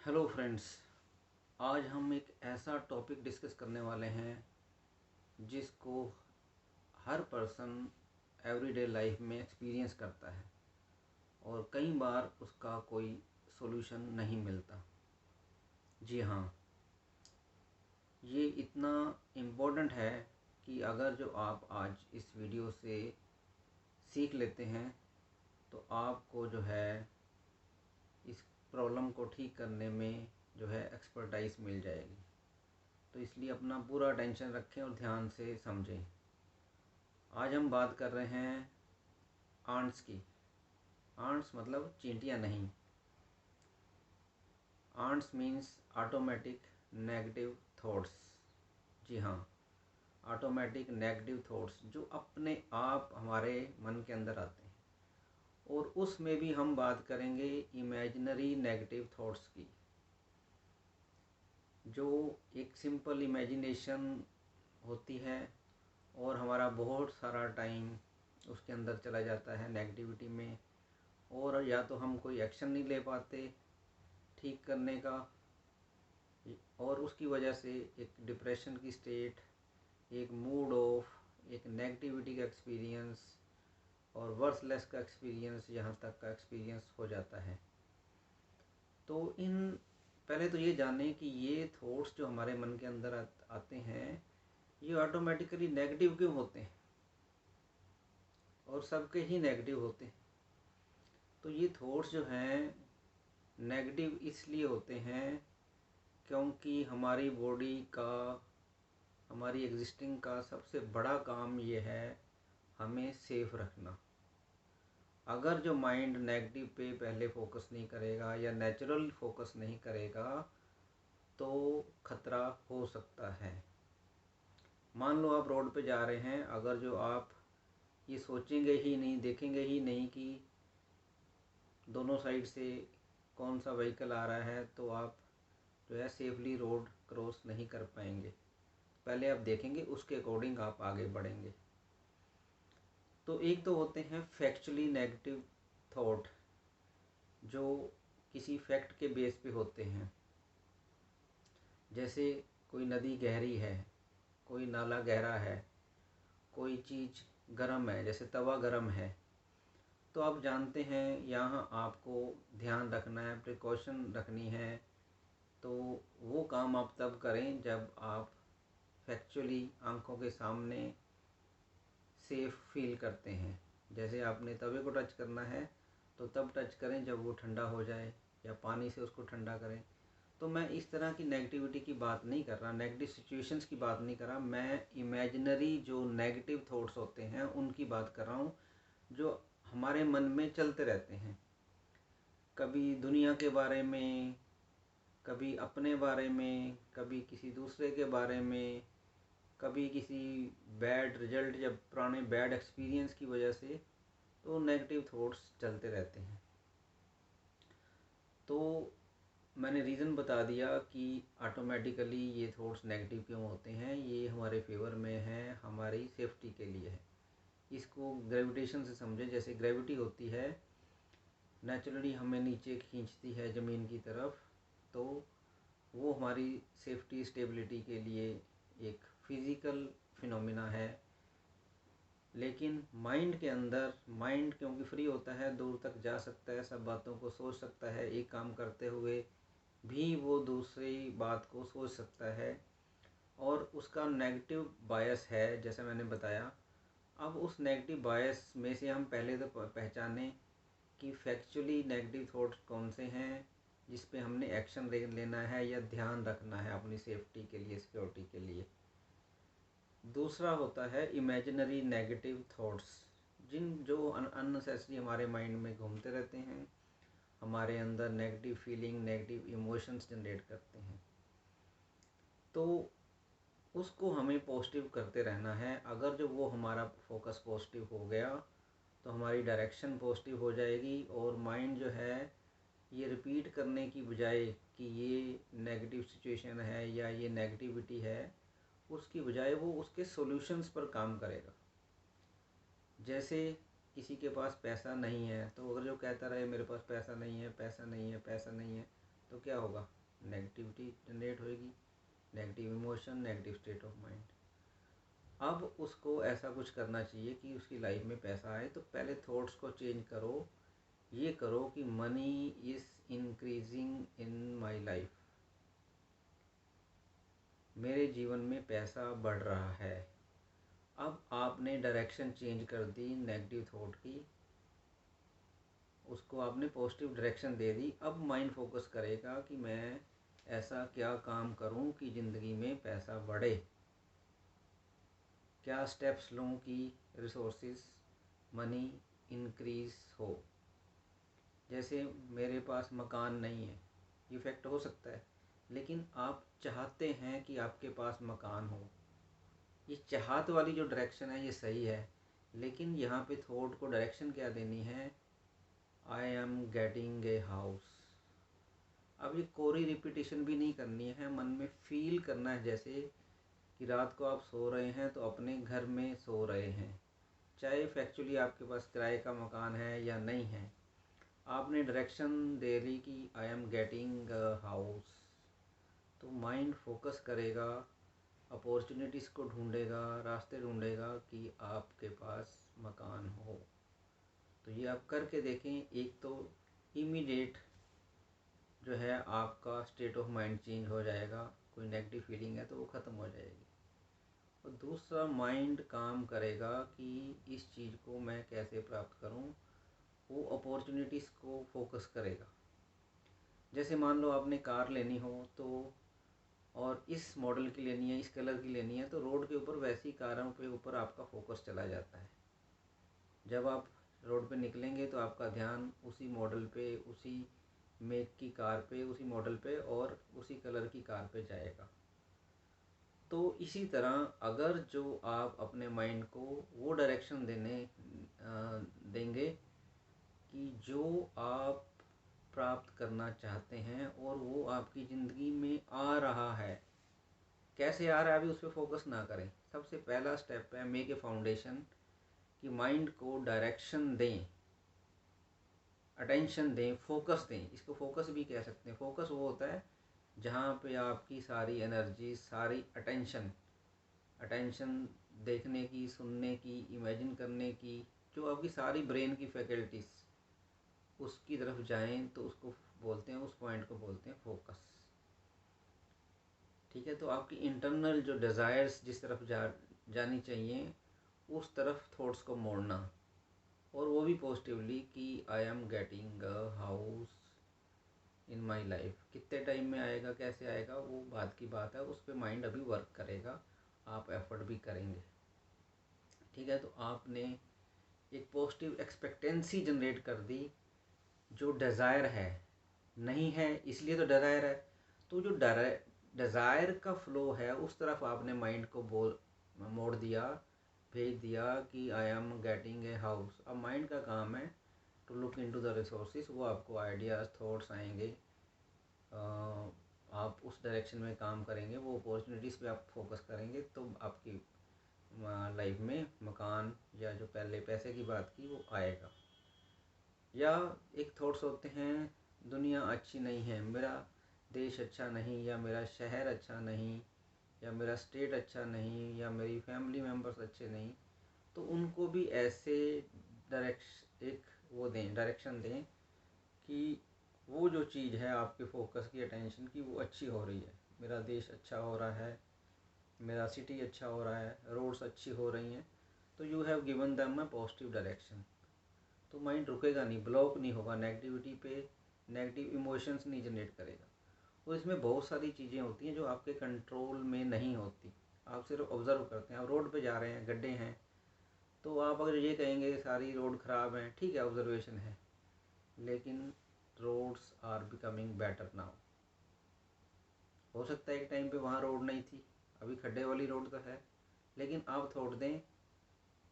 Hello friends, आज हम एक ऐसा टॉपिक डिस्कस करने वाले हैं जिसको हर पर्सन एवरीडे लाइफ में एक्सपीरियंस करता है और कई बार उसका कोई सॉल्यूशन नहीं मिलता। जी हाँ, ये इतना इम्पोर्टेंट है कि अगर जो आप आज इस वीडियो से सीख लेते हैं तो आपको जो है इस प्रॉब्लम को ठीक करने में जो है एक्सपर्टाइज मिल जाएगी। तो इसलिए अपना पूरा अटेंशन रखें और ध्यान से समझें। आज हम बात कर रहे हैं आंट्स की। आंट्स मतलब चींटियाँ नहीं। Ants means automatic negative thoughts. जी हाँ, ऑटोमेटिक नेगेटिव थॉट्स जो अपने आप हमारे मन के अंदर आते हैं। और उसमें भी हम बात करेंगे इमेजिनरी नेगेटिव थॉट्स की, जो एक सिंपल इमेजिनेशन होती है और हमारा बहुत सारा टाइम उसके अंदर चला जाता है नेगेटिविटी में, और या तो हम कोई एक्शन नहीं ले पाते ठीक करने का, और उसकी वजह से एक डिप्रेशन की स्टेट, एक मूड ऑफ, एक नेगेटिविटी का एक्सपीरियंस और वर्थलेस का एक्सपीरियंस, यहाँ तक का एक्सपीरियंस हो जाता है। तो इन पहले तो ये जानें कि ये थॉट्स जो हमारे मन के अंदर आते हैं ये ऑटोमेटिकली नेगेटिव क्यों होते हैं, और सबके ही नेगेटिव होते हैं। तो ये थॉट्स जो हैं नेगेटिव इसलिए होते हैं क्योंकि हमारी बॉडी का, हमारी एग्जिस्टिंग का सबसे बड़ा काम ये है हमें सेफ रखना। अगर जो माइंड नेगेटिव पे पहले फोकस नहीं करेगा या नेचुरल फोकस नहीं करेगा तो खतरा हो सकता है। मान लो आप रोड पे जा रहे हैं, अगर जो आप ये सोचेंगे ही नहीं, देखेंगे ही नहीं कि दोनों साइड से कौन सा व्हीकल आ रहा है, तो आप जो है सेफली रोड क्रॉस नहीं कर पाएंगे। पहले आप देखेंगे, उसके अकॉर्डिंग आप आगे बढ़ेंगे। तो एक तो होते हैं फैक्चुअली नेगेटिव थॉट, जो किसी फैक्ट के बेस पे होते हैं। जैसे कोई नदी गहरी है, कोई नाला गहरा है, कोई चीज़ गर्म है, जैसे तवा गर्म है, तो आप जानते हैं यहाँ आपको ध्यान रखना है, प्रिकॉशन रखनी है। तो वो काम आप तब करें जब आप फैक्चुअली आंखों के सामने सेफ फील करते हैं। जैसे आपने तवे को टच करना है तो तब टच करें जब वो ठंडा हो जाए, या पानी से उसको ठंडा करें। तो मैं इस तरह की नेगेटिविटी की बात नहीं कर रहा, नेगेटिव सिचुएशंस की बात नहीं कर रहा, मैं इमेजिनरी जो नेगेटिव थॉट्स होते हैं उनकी बात कर रहा हूँ, जो हमारे मन में चलते रहते हैं। कभी दुनिया के बारे में, कभी अपने बारे में, कभी किसी दूसरे के बारे में, कभी किसी बैड रिजल्ट या पुराने बैड एक्सपीरियंस की वजह से, तो नेगेटिव थॉट्स चलते रहते हैं। तो मैंने रीज़न बता दिया कि ऑटोमेटिकली ये थॉट्स नेगेटिव क्यों होते हैं। ये हमारे फेवर में है, हमारी सेफ्टी के लिए है। इसको ग्रेविटेशन से समझें। जैसे ग्रेविटी होती है, नेचुरली हमें नीचे खींचती है ज़मीन की तरफ, तो वो हमारी सेफ्टी स्टेबिलिटी के लिए एक फिज़िकल फिनोमिना है। लेकिन माइंड के अंदर, माइंड क्योंकि फ्री होता है, दूर तक जा सकता है, सब बातों को सोच सकता है, एक काम करते हुए भी वो दूसरी बात को सोच सकता है, और उसका नेगेटिव बायस है जैसा मैंने बताया। अब उस नेगेटिव बायस में से हम पहले तो पहचानें कि फैक्चुअली नेगेटिव थॉट्स कौन से हैं जिस पे हमने एक्शन लेना है या ध्यान रखना है अपनी सेफ्टी के लिए, सिक्योरिटी के लिए। दूसरा होता है इमेजिनरी नेगेटिव थॉट्स, जो अननेसेसरी हमारे माइंड में घूमते रहते हैं, हमारे अंदर negative feeling, negative emotions generate करते हैं। तो उसको हमें पॉजिटिव करते रहना है। अगर जो वो हमारा फोकस पॉजिटिव हो गया तो हमारी डायरेक्शन पॉजिटिव हो जाएगी, और माइंड जो है ये रिपीट करने की बजाय कि ये नेगेटिव सिचुएशन है या ये नेगेटिविटी है, उसकी बजाय वो उसके सॉल्यूशंस पर काम करेगा। जैसे किसी के पास पैसा नहीं है, तो अगर जो कहता रहे मेरे पास पैसा नहीं है, पैसा नहीं है, पैसा नहीं है, तो क्या होगा, नेगेटिविटी जनरेट होएगी, negative emotion, negative state of mind. अब उसको ऐसा कुछ करना चाहिए कि उसकी लाइफ में पैसा आए, तो पहले थॉट्स को चेंज करो, ये करो कि money is increasing in my life, मेरे जीवन में पैसा बढ़ रहा है। अब आपने डायरेक्शन चेंज कर दी नेगेटिव थॉट की, उसको आपने पॉजिटिव डायरेक्शन दे दी। अब माइंड फोकस करेगा कि मैं ऐसा क्या काम करूं कि ज़िंदगी में पैसा बढ़े, क्या स्टेप्स लूं कि रिसोर्सेज मनी इंक्रीज हो। जैसे मेरे पास मकान नहीं है, ये फैक्ट हो सकता है, लेकिन आप चाहते हैं कि आपके पास मकान हो। ये चाहत वाली जो डायरेक्शन है ये सही है, लेकिन यहाँ पे थॉट को डायरेक्शन क्या देनी है, आई एम गेटिंग ए हाउस। अब ये कोरी रिपीटिशन भी नहीं करनी है, मन में फील करना है जैसे कि रात को आप सो रहे हैं तो अपने घर में सो रहे हैं, चाहे फैक्चुअली आपके पास किराए का मकान है या नहीं है। आपने डायरेक्शन दे ली कि आई एम गेटिंग हाउस, तो माइंड फोकस करेगा, अपॉर्चुनिटीज़ को ढूंढेगा, रास्ते ढूंढेगा कि आपके पास मकान हो। तो ये आप करके देखें, एक तो इमीडिएट जो है आपका स्टेट ऑफ माइंड चेंज हो जाएगा, कोई नेगेटिव फीलिंग है तो वो ख़त्म हो जाएगी। और दूसरा, माइंड काम करेगा कि इस चीज़ को मैं कैसे प्राप्त करूं, वो अपॉर्चुनिटीज़ को फोकस करेगा। जैसे मान लो आपने कार लेनी हो तो, और इस मॉडल की लेनी है, इस कलर की लेनी है, तो रोड के ऊपर वैसी कारों के ऊपर आपका फोकस चला जाता है। जब आप रोड पे निकलेंगे तो आपका ध्यान उसी मॉडल पे, उसी मेक की कार पे, उसी मॉडल पे और उसी कलर की कार पे जाएगा। तो इसी तरह अगर जो आप अपने माइंड को वो डायरेक्शन देंगे कि जो आप प्राप्त करना चाहते हैं और वो आपकी ज़िंदगी में आ रहा है, कैसे आ रहा है अभी उस पर फोकस ना करें। सबसे पहला स्टेप है मेक ए फाउंडेशन, कि माइंड को डायरेक्शन दें, अटेंशन दें, फोकस दें। इसको फोकस भी कह सकते हैं। फोकस वो होता है जहाँ पे आपकी सारी एनर्जी, सारी अटेंशन देखने की, सुनने की, इमेजिन करने की, जो आपकी सारी ब्रेन की फैकल्टीज उसकी तरफ जाएं, तो उसको बोलते हैं, उस पॉइंट को बोलते हैं फोकस। ठीक है, तो आपकी इंटरनल जो डिज़ायर्स जिस तरफ जानी चाहिए उस तरफ थॉट्स को मोड़ना, और वो भी पॉजिटिवली कि I am getting a house in my life. कितने टाइम में आएगा, कैसे आएगा, वो बात की बात है, उस पर माइंड अभी वर्क करेगा, आप एफर्ट भी करेंगे। ठीक है, तो आपने एक पॉजिटिव एक्सपेक्टेंसी जनरेट कर दी। जो डिज़ायर है, नहीं है इसलिए तो डिज़ायर है, तो जो डिज़ायर का फ्लो है उस तरफ आपने माइंड को मोड़ दिया, भेज दिया कि I am getting a house. अब माइंड का काम है to look into the resources, वो आपको आइडियाज़, थॉट्स आएंगे, आप उस डायरेक्शन में काम करेंगे, वो अपॉर्चुनिटीज़ पे आप फोकस करेंगे, तो आपकी लाइफ में मकान या जो पहले पैसे की बात की वो आएगा। या एक थॉट्स होते हैं, दुनिया अच्छी नहीं है, मेरा देश अच्छा नहीं, या मेरा शहर अच्छा नहीं, या मेरा स्टेट अच्छा नहीं, या मेरी फैमिली मेम्बर्स अच्छे नहीं, तो उनको भी ऐसे डायरेक्शन दें कि वो जो चीज़ है आपके फोकस की, अटेंशन की, वो अच्छी हो रही है। मेरा देश अच्छा हो रहा है, मेरा सिटी अच्छा हो रहा है, रोड्स अच्छी हो रही हैं, तो you have given them a positive direction. तो माइंड रुकेगा नहीं, ब्लॉक नहीं होगा, नेगेटिविटी पे नेगेटिव इमोशंस नहीं जनरेट करेगा। और इसमें बहुत सारी चीज़ें होती हैं जो आपके कंट्रोल में नहीं होती, आप सिर्फ ऑब्ज़र्व करते हैं। आप रोड पे जा रहे हैं, गड्ढे हैं, तो आप अगर ये कहेंगे सारी रोड ख़राब हैं, ठीक है, ऑब्जर्वेशन है, लेकिन roads are becoming better now. हो सकता है एक टाइम पे वहाँ रोड नहीं थी, अभी खड्डे वाली रोड तो है, लेकिन आप थोड़ दें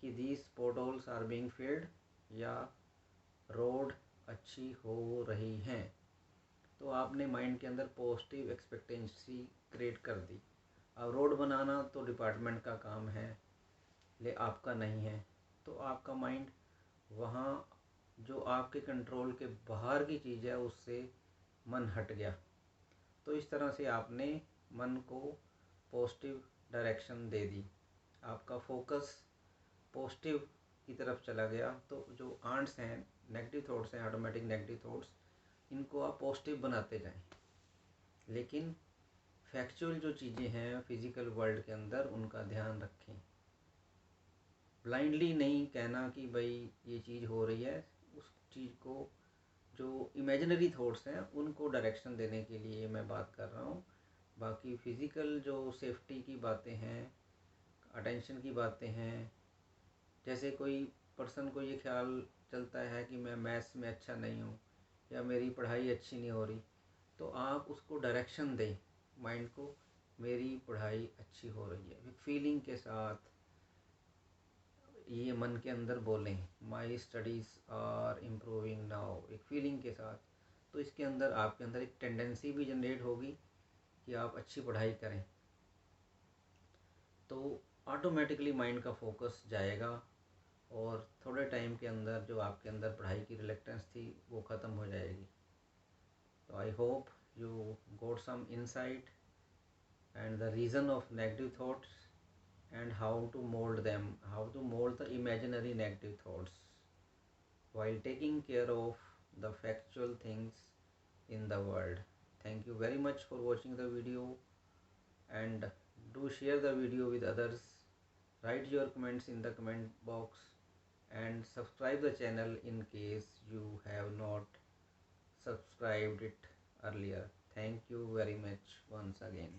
कि दीज पोटहोल्स आर बीइंग फिल्ड, या रोड अच्छी हो रही हैं, तो आपने माइंड के अंदर पॉजिटिव एक्सपेक्टेंसी क्रिएट कर दी। अब रोड बनाना तो डिपार्टमेंट का काम है, ले आपका नहीं है, तो आपका माइंड वहाँ जो आपके कंट्रोल के बाहर की चीज़ है उससे मन हट गया। तो इस तरह से आपने मन को पॉजिटिव डायरेक्शन दे दी, आपका फोकस पॉजिटिव की तरफ चला गया। तो जो आंट्स हैं, नेगेटिव थॉट्स हैं, ऑटोमेटिक नेगेटिव थॉट्स, इनको आप पॉजिटिव बनाते जाएं। लेकिन फैक्चुअल जो चीज़ें हैं फिज़िकल वर्ल्ड के अंदर, उनका ध्यान रखें। ब्लाइंडली नहीं कहना कि भाई ये चीज़ हो रही है, उस चीज़ को, जो इमेजिनरी थॉट्स हैं उनको डायरेक्शन देने के लिए मैं बात कर रहा हूँ। बाकी फ़िज़िकल जो सेफ्टी की बातें हैं, अटेंशन की बातें हैं, जैसे कोई पर्सन को ये ख्याल चलता है कि मैं मैथ्स में अच्छा नहीं हूँ या मेरी पढ़ाई अच्छी नहीं हो रही, तो आप उसको डायरेक्शन दें माइंड को, मेरी पढ़ाई अच्छी हो रही है। एक फीलिंग के साथ ये मन के अंदर बोलें, my studies are improving now, एक फीलिंग के साथ। तो इसके अंदर आपके अंदर एक टेंडेंसी भी जनरेट होगी कि आप अच्छी पढ़ाई करें। तो ऑटोमेटिकली माइंड का फोकस जाएगा और थोड़े टाइम के अंदर जो आपके अंदर पढ़ाई की रिलेक्टेंस थी वो ख़त्म हो जाएगी। तो I hope you got some insight and the reason of negative thoughts and how to mold them, how to mold the imaginary negative thoughts while taking care of the factual things in the world. Thank you very much for watching the video, and do share the video with others. Write your comments in the comment box and subscribe the channel in case you have not subscribed it earlier. Thank you very much once again.